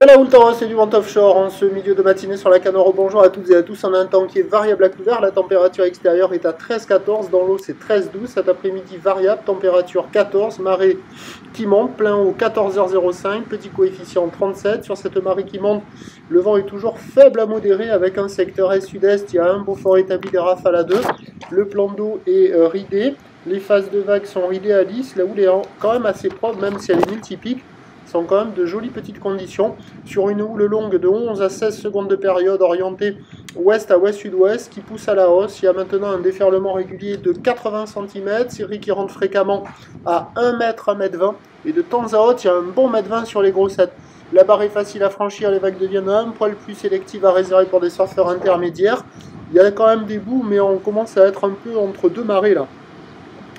La houle Taurus, c'est du vent offshore en ce milieu de matinée sur la Canoro. Bonjour à toutes et à tous. On a un temps qui est variable à couvert. La température extérieure est à 13-14. Dans l'eau, c'est 13-12. Cet après-midi, variable. Température 14. Marée qui monte. Plein haut 14h05. Petit coefficient 37. Sur cette marée qui monte, le vent est toujours faible à modéré avec un secteur est-sud-est. Il y a un beau fort établi des rafales à 2. Le plan d'eau est ridé. Les phases de vagues sont ridées à 10. La houle est quand même assez propre, même si elle est multipique. Sont quand même de jolies petites conditions sur une houle longue de 11 à 16 secondes de période orientée ouest à ouest-sud-ouest qui pousse à la hausse. Il y a maintenant un déferlement régulier de 80 cm, série qui rentre fréquemment à 1 mètre, 1 mètre 20 et de temps à autre il y a un bon mètre 20 sur les grossettes. La barre est facile à franchir, les vagues deviennent un poil plus sélectives à réserver pour des surfeurs intermédiaires. Il y a quand même des bouts mais on commence à être un peu entre deux marées là.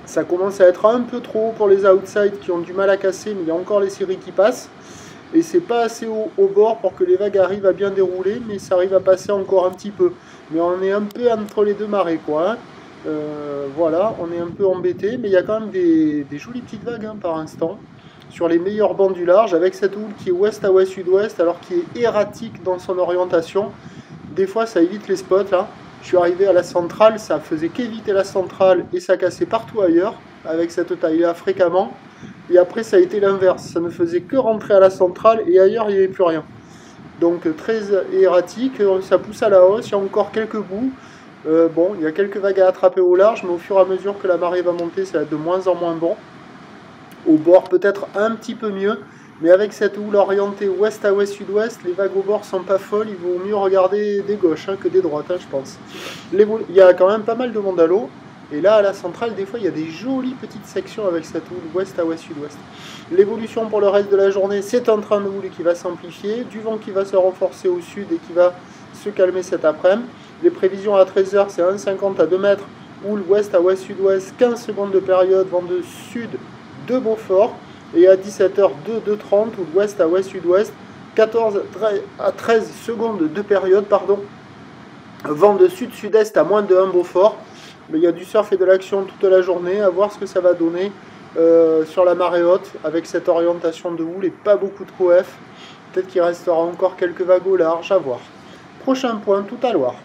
Ça commence à être un peu trop haut pour les outsides qui ont du mal à casser, mais il y a encore les séries qui passent. Et c'est pas assez haut au bord pour que les vagues arrivent à bien dérouler, mais ça arrive à passer encore un petit peu. Mais on est un peu entre les deux marées, quoi. Hein. Voilà, on est un peu embêté, mais il y a quand même des jolies petites vagues hein, par instant. Sur les meilleurs bancs du large, avec cette houle qui est ouest à ouest-sud-ouest, alors qui est erratique dans son orientation. Des fois, ça évite les spots, là. Je suis arrivé à la centrale, ça faisait qu'éviter la centrale et ça cassait partout ailleurs, avec cette taille-là fréquemment. Et après, ça a été l'inverse, ça ne faisait que rentrer à la centrale et ailleurs, il n'y avait plus rien. Donc très erratique, ça pousse à la hausse, il y a encore quelques bouts. Bon, il y a quelques vagues à attraper au large, mais au fur et à mesure que la marée va monter, ça va être de moins en moins bon. Au bord, peut-être un petit peu mieux. Mais avec cette houle orientée ouest à ouest-sud-ouest, les vagues au bord sont pas folles, il vaut mieux regarder des gauches hein, que des droites, hein, je pense. Il y a quand même pas mal de monde à l'eau, et là à la centrale, des fois il y a des jolies petites sections avec cette houle ouest à ouest-sud-ouest. L'évolution pour le reste de la journée, c'est un train de houle qui va s'amplifier, du vent qui va se renforcer au sud et qui va se calmer cet après-midi. Les prévisions à 13h, c'est 1,50 à 2 mètres, houle ouest à ouest-sud-ouest, 15 secondes de période, vent de sud de Beaufort. Et à 17h, 2,30 ou ouest à ouest-sud-ouest, 14 à 13 secondes de période, pardon. Vent de sud-sud-est à moins de 1 Beaufort. Mais il y a du surf et de l'action toute la journée, à voir ce que ça va donner sur la marée haute, avec cette orientation de houle et pas beaucoup de coef. Peut-être qu'il restera encore quelques vagues au large, à voir. Prochain point, tout à Loire.